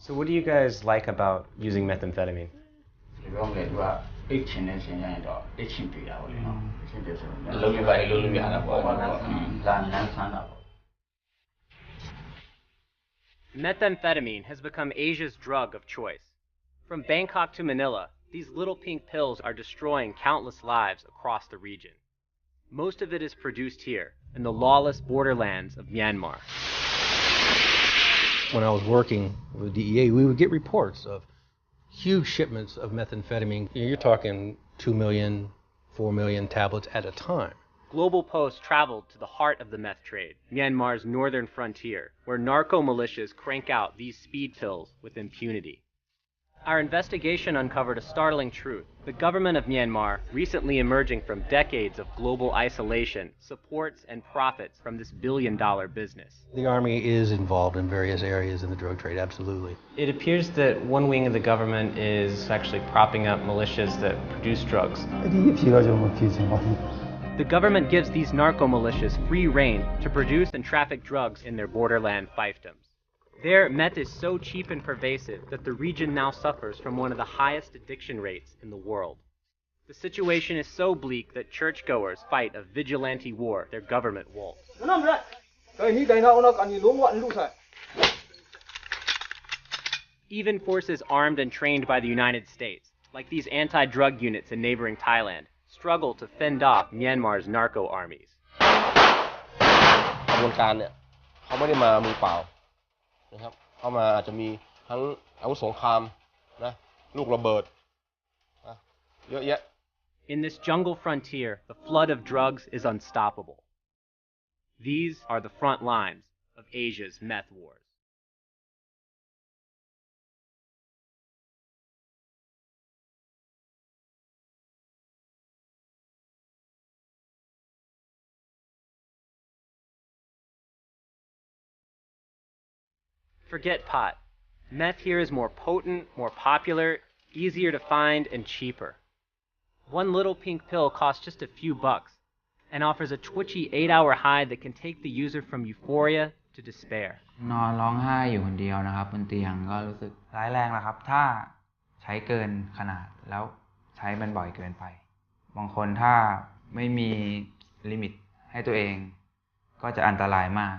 So what do you guys like about using methamphetamine? ပြောမယ်သူကအိတ်ချင်တဲ့ရှင်ရရင်တော့အိတ်ချင်ပြတာပေါ့လေနော်အိတ်ချင်တယ်ဆိုတော့လုံးရပါတယ်လုံးလို့ရတာပေါ့လာနန်းဆန်းတာပေါ့ Methamphetamine has become Asia's drug of choice. From Bangkok to Manila, these little pink pills are destroying countless lives across the region. Most of it is produced here, in the lawless borderlands of Myanmar. When I was working with DEA, we would get reports of huge shipments of methamphetamine. You're talking 2 million, 4 million tablets at a time. Global Post traveled to the heart of the meth trade, Myanmar's northern frontier, where narco militias crank out these speed pills with impunity. Our investigation uncovered a startling truth. The government of Myanmar, recently emerging from decades of global isolation, supports and profits from this billion-dollar business. The Army is involved in various areas in the drug trade, absolutely. It appears that one wing of the government is actually propping up militias that produce drugs. The government gives these narco militias free rein to produce and traffic drugs in their borderland fiefdoms. There, meth is so cheap and pervasive that the region now suffers from one of the highest addiction rates in the world. The situation is so bleak that churchgoers fight a vigilante war their government won't. Even forces armed and trained by the United States, like these anti-drug units in neighboring Thailand, struggle to fend off Myanmar's narco armies. กระบวนการเนี่ยเขาไม่ได้มามือเปล่านะครับเข้ามาอาจจะมีทั้งอาวุธสงครามนะลูกระเบิดนะเยอะแยะ In this jungle frontier, the flood of drugs is unstoppable. These are the front lines of Asia's meth wars. Forget pot. Meth here is more potent, more popular, easier to find, and cheaper. One little pink pill costs just a few bucks and offers a twitchy 8-hour high that can take the user from euphoria to despair. นอนร้องไห้อยู่คนเดียวนะครับบนเตียงก็รู้สึกร้ายแรงนะครับถ้าใช้เกินขนาดแล้วใช้มันบ่อยเกินไปบางคนถ้าไม่มีลิมิตให้ตัวเองก็จะอันตรายมาก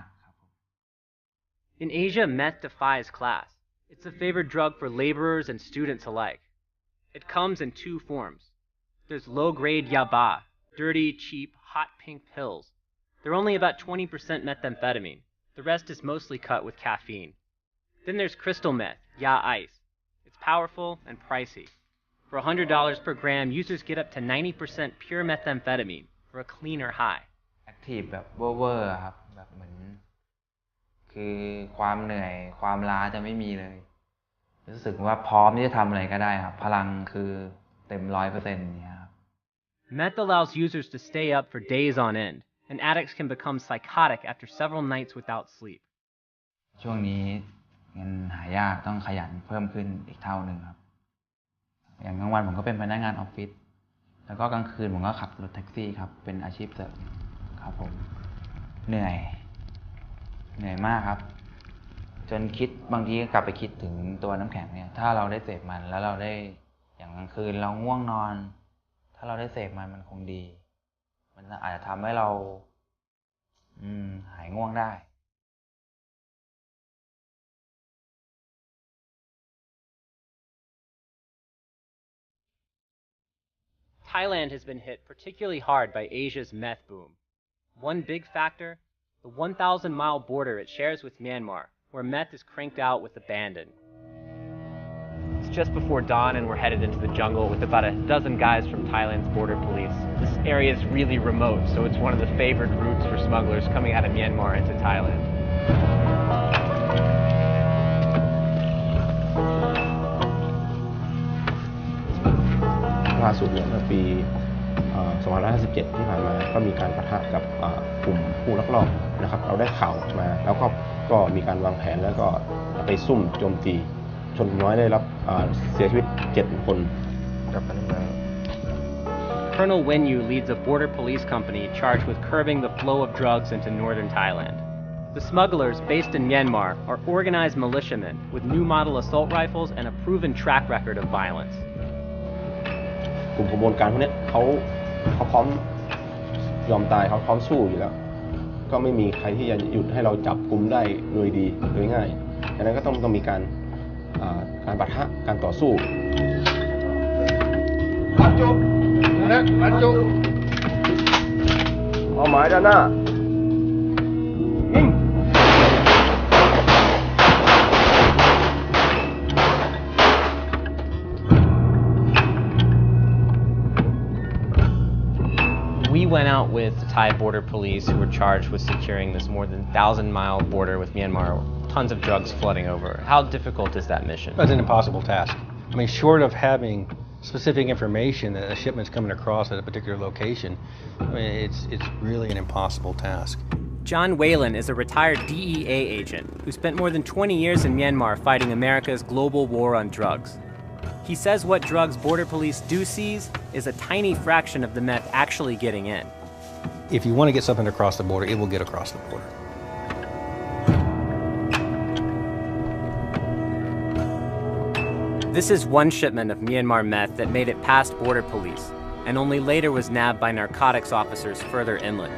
In Asia, meth defies class. It's a favored drug for laborers and students alike. It comes in two forms. There's low-grade yaba, dirty, cheap, hot pink pills. They're only about 20% methamphetamine. The rest is mostly cut with caffeine. Then there's crystal meth, ya ice. It's powerful and pricey. For $100 per gram, users get up to 90% pure methamphetamine for a cleaner high. Active แบบเวอร์ๆครับแบบเหมือนคือความเหนื่อยความล้าจะไม่มีเลยรู้สึกว่าพร้อมที่จะทำอะไรก็ได้ครับพลังคือเต็ม 100% เนี่ยครับ Meth allows users to stay up for days on end, and addicts can become psychotic after several nights without sleep. ช่วงนี้เงินหายากต้องขยันเพิ่มขึ้นอีกเท่านึงครับอย่างกลางวันผมก็เป็นพนักงานออฟฟิศแล้วก็กลางคืนผมก็ขับรถแท็กซี่ครับเป็นอาชีพเสริมครับผมเหนื่อยมากครับจนคิดบางทีกลับไปคิดถึงตัวน้ำแข็งเนี่ยถ้าเราได้เสพมันแล้วเราได้อย่างกลางคืนเราง่วงนอนถ้าเราได้เสพมันคงดีมันอาจจะทำให้เราหายง่วงได้ Thailand has been hit particularly hard by Asia's meth boom. One big factor, the 1,000-mile border it shares with Myanmar, where meth is cranked out with abandon. It's just before dawn and we're headed into the jungle with about a dozen guys from Thailand's border police. This area is really remote, so it's one of the favored routes for smugglers coming out of Myanmar into Thailand. ล่าสุดเนี่ยเมื่อปี2557ที่ผ่านมาก็มีการปะทะกับกลุ่มผู้ลักลอบนะครับเราได้ข่าวมาแล้วก็มีการวางแผนแล้วก็ไปซุ่มโจมตีชนน้อยได้รับเสียชีวิต7 คนกับพนักงาน Colonel Wen Yu leads a border police company charged with curbing the flow of drugs into northern Thailand. The smugglers, based in Myanmar, are organized militiamen with new model assault rifles and a proven track record of violence. กลุ่มขบวนการพวกนี้เขาพร้อมยอมตายเขาพร้อมสู้อยู่แล้วก็ไม่มีใครที่จะหยุดให้เราจับกุมได้โดยดีโดยง่ายดังนั้นก็ต้องมีการปะทะการต่อสู้เอาหมายด้านหน้ายิงWe went out with the Thai border police who were charged with securing this more than 1,000-mile border with Myanmar, tons of drugs flooding over. How difficult is that mission? That's an impossible task. I mean, short of having specific information that a shipment's coming across at a particular location, I mean, it's really an impossible task. John Whalen is a retired DEA agent who spent more than 20 years in Myanmar fighting America's global war on drugs. He says what drugs border police do seize is a tiny fraction of the meth actually getting in. If you want to get something across the border, it will get across the border. This is one shipment of Myanmar meth that made it past border police and only later was nabbed by narcotics officers further inland.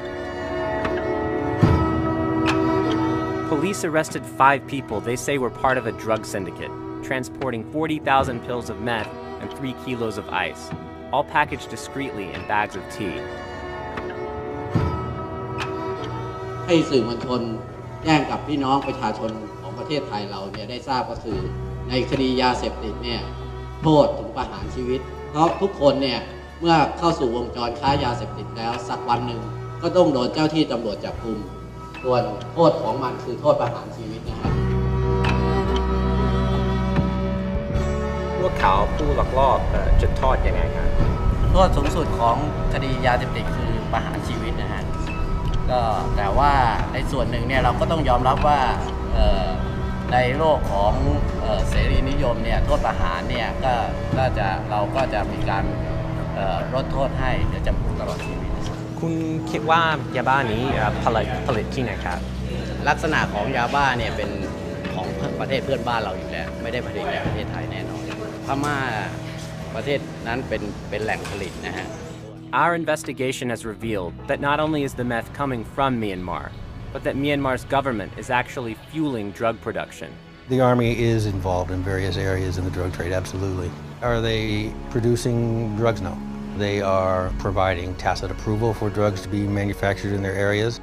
Police arrested 5 people they say were part of a drug syndicate, transporting 40,000 pills of meth and 3 kilos of ice, all packaged discreetly in bags of tea. ให้สื่อมวลชนแจ้งกับพี่น้องประชาชนของประเทศไทยเราเนี่ยได้ทราบก็คือในคดียาเสพติดเนี่ยโทษถึงประหารชีวิตเพราะทุกคนเนี่ยเมื่อเข้าสู่วงจรค้ายาเสพติดแล้วสักวันหนึ่งก็ต้องโดนเจ้าที่ตำรวจจับกุมส่วนโทษของมันคือโทษประหารชีวิตนะครับพวกเขาผู้ลักลอบจะโทษยังไงครับโทษสูงสุดของคดียาเสพติดคือประหารชีวิตนะฮะก็แต่ว่าในส่วนหนึ่งเนี่ยเราก็ต้องยอมรับว่าในโลกของเสรีนิยมเนี่ยโทษประหารเนี่ยเราก็จะมีการลดโทษให้เหลือจำคุกตลอดชีวิตคุณคิดว่ายาบ้านี้ผลิตที่ไหนครับลักษณะของยาบ้าเนี่ยเป็นของประเทศเพื่อนบ้านเราอยู่แล้วไม่ได้ผลิตในประเทศไทยแน่นอนพม่าประเทศนั้นเป็นแหล่งผลิตนะฮะ Our investigation has revealed that not only is the meth coming from Myanmar, but that Myanmar's government is actually fueling drug production. The Army is involved in various areas in the drug trade, absolutely. Are they producing drugs? No. They are providing tacit approval for drugs to be manufactured in their areas.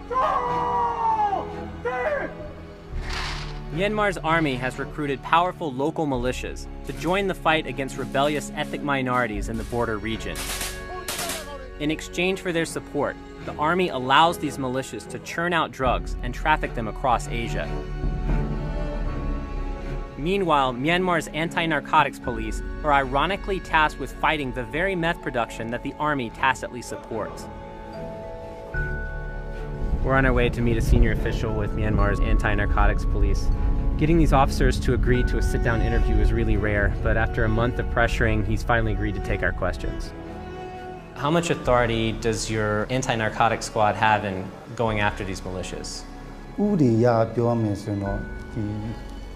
Myanmar's army has recruited powerful local militias to join the fight against rebellious ethnic minorities in the border region. In exchange for their support, the army allows these militias to churn out drugs and traffic them across Asia. Meanwhile, Myanmar's anti-narcotics police are ironically tasked with fighting the very meth production that the army tacitly supports. We're on our way to meet a senior official with Myanmar's anti-narcotics police. Getting these officers to agree to a sit-down interview is really rare, but after a month of pressuring, he's finally agreed to take our questions. How much authority does your anti-narcotics squad have in going after these militias? ဥပဒေအရပြောရမယ်ဆိုရင်တော့ဒီ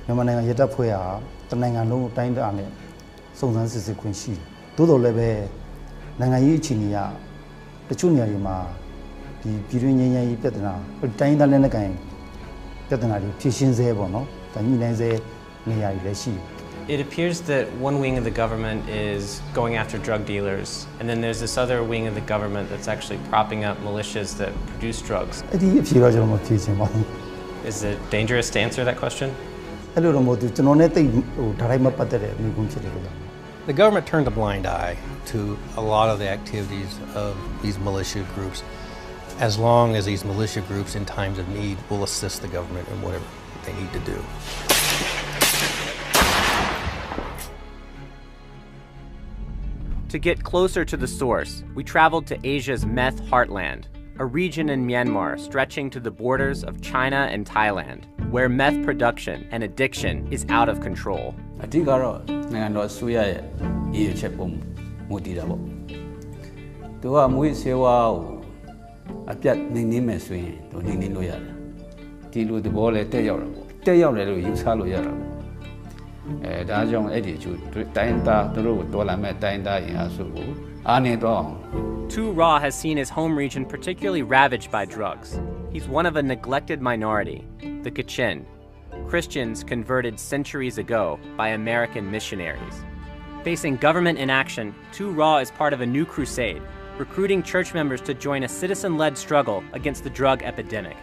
မြန်မာနိုင်ငံရဲတပ်ဖွဲ့ဟာတနိုင်ငံလုံးတိုင်းတာနဲ့စုံစမ်းစစ်ဆေးခွင့်ရှိတယ်။သို့တော်လည်းပဲနိုင်ငံရေးအခြေအနေကတချို့နေရာတွေမှာဒီပြည်တွင်းငြိမ်းချမ်းရေးပြဿနာတိုင်းသားလက်နက်ကိုင်ပြဿနာတွေဖြေရှင်းဆဲပေါ့နော်။ဒါညှိနှိုင်းဆဲနေရာတွေလည်းရှိတယ်။ It appears that one wing of the government is going after drug dealers, and then there's this other wing of the government that's actually propping up militias that produce drugs. Is it dangerous to answer that question? The government turned a blind eye to a lot of the activities of these militia groups, as long as these militia groups in times of need will assist the government in whatever they need to do. To get closer to the source, we traveled to Asia's meth heartland, a region in Myanmar stretching to the borders of China and Thailand, where meth production and addiction is out of control. ဒီလိုသဘောလဲတက်ရောက်တာပေါ့တက်ရောက်တယ်လို့ယူဆလို့ရတာပေါ့ဒါကြောင့်အဲ့ဒီကျတိုင်းသားသူတို့တော်လာမဲ့တိုင်းသားရင်အားစုကိုအားနေတော့ Tu Ra has seen his home region particularly ravaged by drugs. He's one of a neglected minority, the Kachin, Christians converted centuries ago by American missionaries. Facing government inaction, Tu Ra is part of a new crusade, recruiting church members to join a citizen-led struggle against the drug epidemic.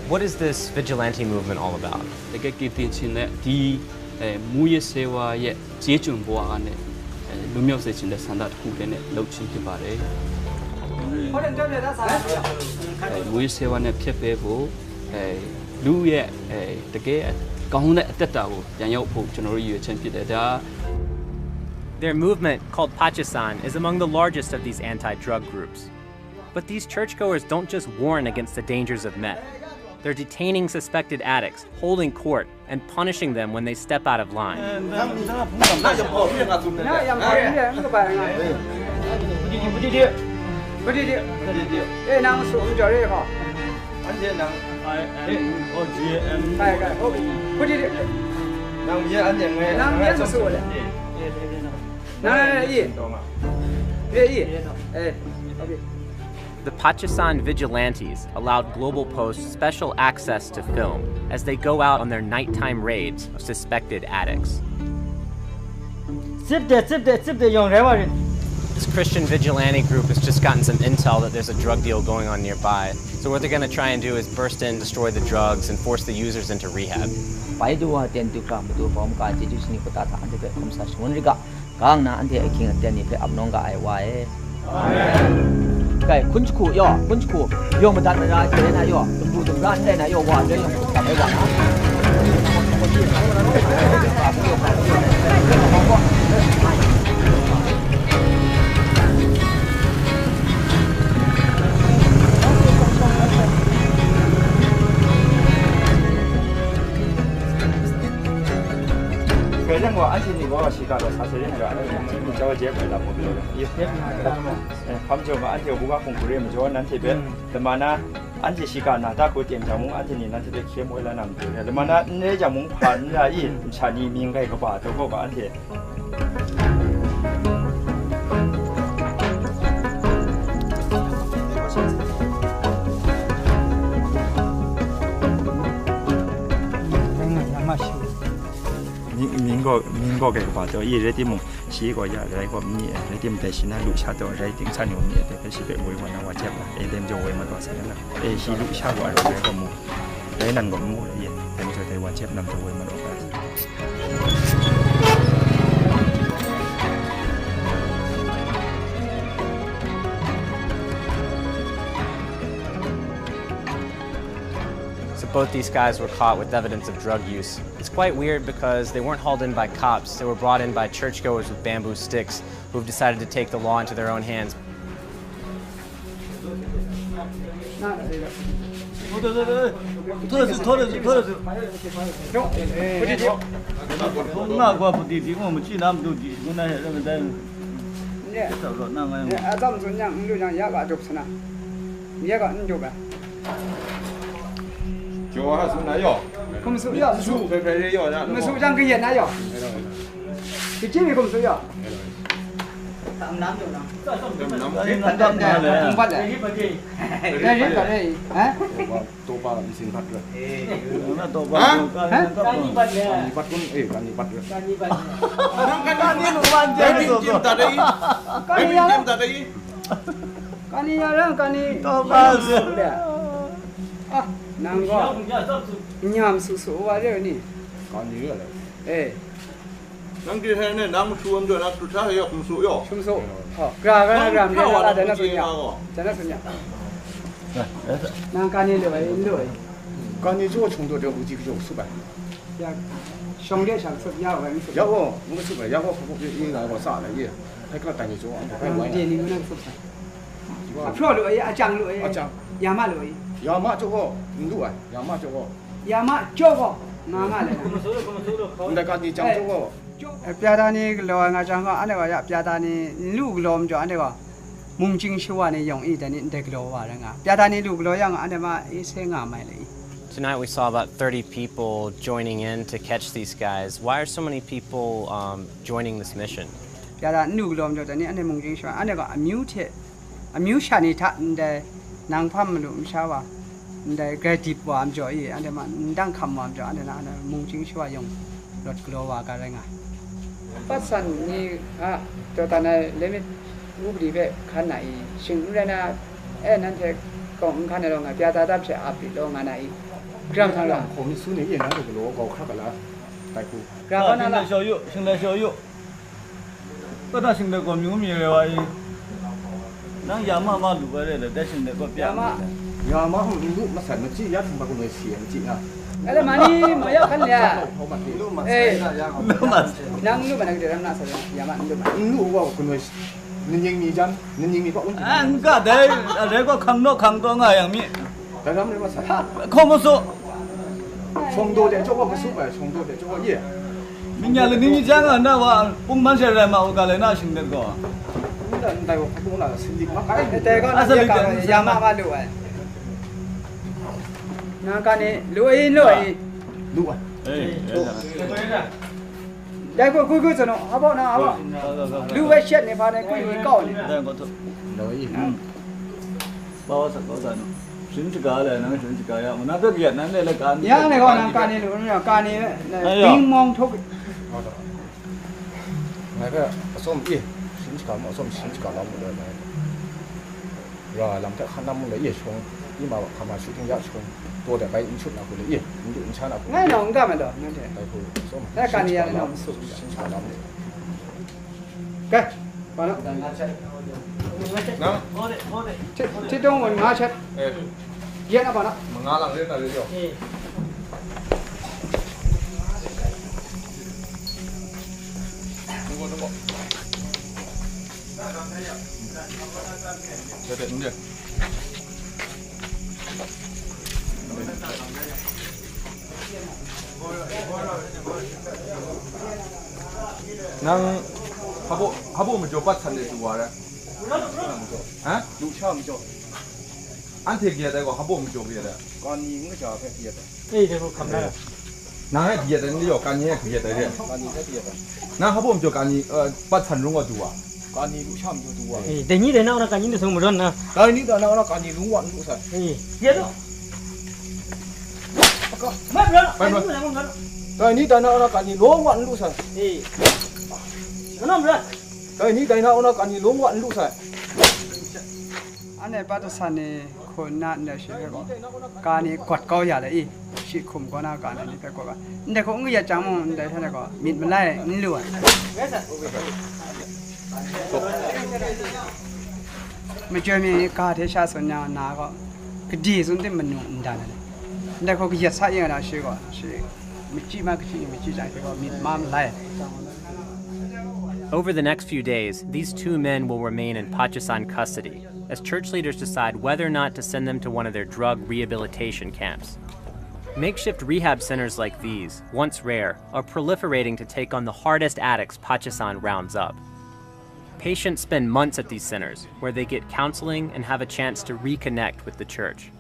What is this vigilante movement all about? တကယ်ကတင်ချင်းနဲ့ဒီမူရစေဝါရဲ့ကျေးကျွန်ဘဝနဲ့လူမျိုးစေချင်းတဲ့စံသားတစ်ခုလည်းနဲ့လှုပ်ချင်းဖြစ်ပါတယ်မူရစေဝါနဲ့ဖြစ်ပေးဖို့လူရဲ့တကယ်ကောင်းတဲ့အသက်တာကိုပြန်ရောက်ဖို့ကျွန်တော်တို့ရည်ရွယ်ချက်ဖြစ်တယ်ဒါ Their movement, called Pachisan, is among the largest of these anti-drug groups. But these churchgoers don't just warn against the dangers of meth. They're detaining suspected addicts, holding court, and punishing them when they step out of line. The Pachisan vigilantes allowed Global Post special access to film as they go out on their nighttime raids of suspected addicts. This Christian vigilante group has just gotten some intel that there's a drug deal going on nearby. So what they're going to try and do is burst in, destroy the drugs, and force the users into rehab.民国嘅話就依啲啲夢，試過日嚟個咩？你啲唔地先啦，錄下到嚟定餐有咩？但是別會揾我接啦，你哋就會乜多時啦。你試錄下過嚟個夢，你能個夢嚟嘅，但就係話接能就會乜多嘅。Both these guys were caught with evidence of drug use. It's quite weird because they weren't hauled in by cops. They were brought in by churchgoers with bamboo sticks who've decided to take the law into their own hands. Nham susu wae ni. Còn gì nữa đấy? Ê. Nang kia thế này nang suam rồi nang tụt ra yok musu yo. Musu. Gram dia la dana sunya. Dana sunya. Nang kan ni loi loi. Kan ni 做重做这无几个有400。兄弟想吃要不然要不我们是不要不应该我啥了也，还搞单你做，还玩。店里面那个是不是？票路啊，酱路啊，亚麻路。亚麻做好，路啊，亚麻做好。亚麻做好，哪来的？你在干地酱做好。表达你个老俺讲个，俺那个呀，表达你路老么就俺那个，梦境说话你容易的你得个老话人啊，表达你路老样俺那嘛一些俺买嘞。Tonight we saw about 30 people joining in to catch these guys. Why are so many people joining this mission? 表达路老么就的你俺那梦境说，俺那个amused下你他的南方么路么啥哇，的个地方么就伊俺那嘛当看么就俺那梦境说用รถกลัวว่ากันไงปัสสันนี่ตัวตาในเลมิรูปดีแบบขันไหนสิ่งรู้นะนั่นเทกองขันในโรงงานพิจารณาเสียอาบิโรงงานไหนกรามทางหลังผมซื้อนี่อย่างนั้นก็รู้ก็ข้ากันละไต่กูกรามนั่นแหละ现在小友ก็ถ้าสิ่งใดก็มีเลยว่านั่งยามาดูไปเลยแต่สิ่งใดก็เปลี่ยนยามาลูกมาใส่มาจี้ยัดมาคนเลยเสียงจี้อ่ะอะไรมานี่มาเยอะขันเนี่ยนั่งลูกมันก็เดี๋ยวนั่งใส่ยามาลูกว่าคนเลยนั่นยังมีจันนั่นยังมีก็อุ่นก็เดี๋ยวก็ขังนอกขังตัวง่ายอย่างนี้แต่ทำเลยมาใส่ข้อมูลชงโดเดี๋ยวเจ้าว่ามาสู้ไปชงโดเดี๋ยวเจ้าว่าเย่มิญญาณนี่จังอ่ะนะว่าปุ่มมันเสร็จแล้วมาโอกาสเลยน่าชิงเด็ดก็แต่ว่าปุ่มน่ะสิ่งที่มาแต่ก็น่าจะการยามาลูกนั่นกันนี่ลุยได้คุยสนุกเอาบ่นะเอาบ่ลุยเช็ดนี่พาในคุยก่อนได้ก็ถูกลุยบ่าวสักก็ได้สินจิกาเลยนะสินจิกายามันน่าจะเกียรตินั่นเลยละกันยังไงก็นั่นกันนี่ลุยการนี่ปิ้งมองทุก那个ส้มอีสินจิกามาส้มสินจิกาเราหมดเลยรอลำแต่ขันน้ำมันเลยชงนี่มาทำมาชุดที่ยาชงตัวแต่ไปอินชุดนะคุณเลยมันดูอินชานะคุณงั้นน้องก็ไม่ดอกนั่นเองไปคุณส้มแล้วการนี้ยังน้องสุดสินจิกาเราเนี่ยแกพอแล้วที่ตรงมันมาเช็ดเย็นนะพอแล้วมันงาหลังเรื่องอะไรอยู่เด็ดเนี่ยนั่งเขาบอกมันจะปัดทันเลยตัวอะไรฮะลูกชอบมันจะอันเทียเกียร์ได้ก็เขาบอกมันจะเกียร์ได้ก่อนนี้มันจะแค่เกียร์ได้เอ้ยเดี๋ยวคำนั้นนั่งให้เกียร์ได้นี่อยู่การนี้ให้เกียร์ได้เนี่ยก่อนนี้ให้เกียร์ได้นั่งเขาบอกมันจะการนี้ปัดทันรู้ว่าตัวการนี้ลูกชอบมันจะตัวแต่นี่เดี๋ยวเราการนี้จะสมบูรณ์นะการนี้เดี๋ยวเราการนี้รู้วันรู้สักเย็นไม่เป็นไรไม่เป็นไรการนี้เดี๋ยวเราการนี้รู้วันรู้สักนั่นเลยการนี้เดี๋ยวเราการนี้รู้วันรู้สักอันนี้ปัตตานีคนนั่นเดี๋ยวใช่ไหมก็การนี้กดเกาอย่าเลยชีคุมก็น่าการนี้ไปก็ว่าเดี๋ยวเขาอุ้งยาจังมั้งเดี๋ยวท่านก็มิดมันไล่นี่ล้วนไม่เจอมีการที่ชาสัญญาหน้าก็กดีสุดที่มันยุ่งดันเลยเดี๋ยวเขาก็ยัดใส่ยังไงชีก็ชีไม่จีมากชีไม่จีใจก็มิดมามันไล่ Over the next few days, these two men will remain in Pakistan custody as church leaders decide whether or not to send them to one of their drug rehabilitation camps. Makeshift rehab centers like these, once rare, are proliferating to take on the hardest addicts Pakistan rounds up. Patients spend months at these centers, where they get counseling and have a chance to reconnect with the church.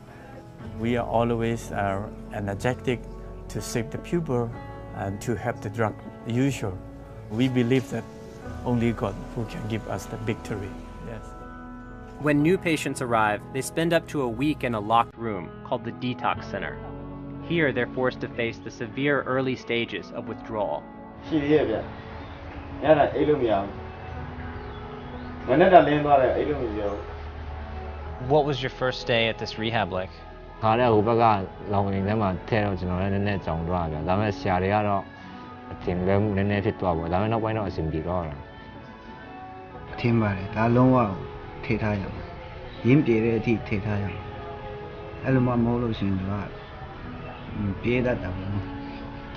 We are always energetic to save the people and to help the drug user. We believe that only God who can give us the victory. Yes. When new patients arrive, they spend up to a week in a locked room called the detox center. Here, they're forced to face the severe early stages of withdrawal. What was your first day at this rehab like?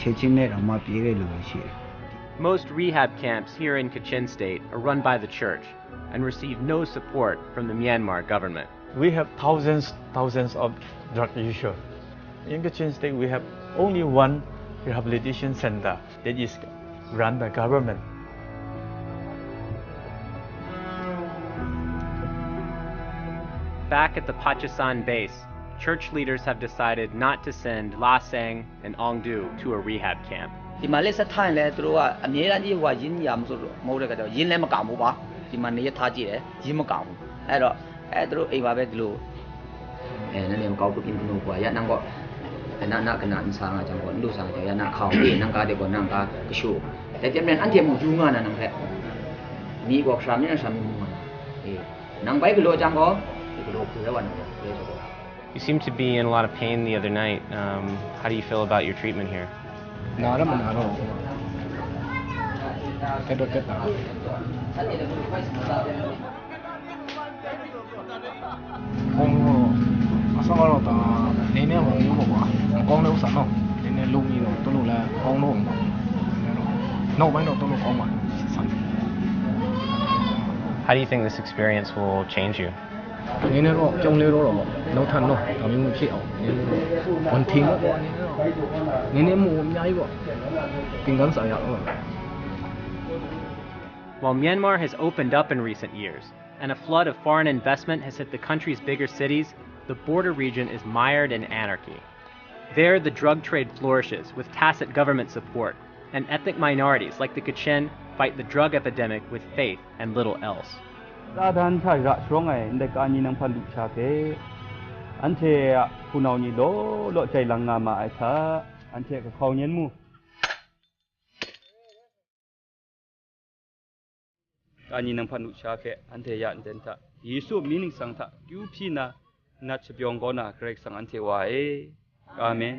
ချက်ချင်းနဲ့တော့မပြေးတဲ့လူတွေရှိတယ် Most rehab camps here in Kachin State are run by the church and receive no support from the Myanmar government. We have thousands of drug users. In Kachin State, we have only one rehabilitation center that is run by government. Back at the Pachisan base, church leaders have decided not to send La Sang and Ongdu to a rehab camp. ဒီမှာလက်ဆက်ထိုင်လဲသူတို့ကအမြဲတမ်းကြီးဟိုရင်းရမဆိုတော့မဟုတ်တဲ့ကတော့ရင်းလည်းမကောင်းဘူးပါဒီမှာနေရထားကြည့်တယ်ရင်းမကောင်းဘူးအဲ့တော့သူတို့အိမ်ပါပဲဒီလိုนั่นเองเขาไปกินขนมกว่ายันนั่งก็นั่งขนาดสางอาจารย์ก็ดูสางอาจารย์นั่งเขานั่งกาเด็กก็นั่งกากระชูแต่เจ้าเนี่ยอันเทียมมุ่งยุ่งงานนั่งแค่มีบอกสามเนี่ยสามมุ่งงานนั่งไปก็โลจังก็ก็โลคือแล้ววันนี้ You seem to be in a lot of pain the other night. How do you feel about your treatment here? နားရမနာတော့အဲ့တော့တက်တာဘုံအစောတော့တာနေနေမှာမျိုးပေါ့ကွာအကောင်းလို့စားတော့နည်းနည်းလုံးပြီးတော့တို့လို့လဲကောင်းတော့နောက်ပိုင်းတော့တို့လို့ကောင်းပါဆန် How do you think this experience will change you? နည်းနည်းတော့ကြောင်းလေးတော့နောက်ထပ်တော့ဒါမျိုးမဖြစ်အောင်နည်းနည်းတော့ဝန်ထင်းတော့နည်းနည်းမို့အများကြီးပေါ့သင်ခန်းစာရအောင် While Myanmar has opened up in recent years, and a flood of foreign investment has hit the country's bigger cities, the border region is mired in anarchy. There, the drug trade flourishes with tacit government support, and ethnic minorities like the Kachin fight the drug epidemic with faith and little else. သာဒန်ထိုင်ရရှောင်းငယ်တဲ့ကာညီနံဖတ်လူချကေအန်တေခုနောင်ညီလောချိုင်လင္ငါမာအသာအန်တေကခေါညင်မူ Ani nang panu chake ante ya denta Yesu meaning sang tha kyu phi na na chbyong go na krek sang ante wa e Amen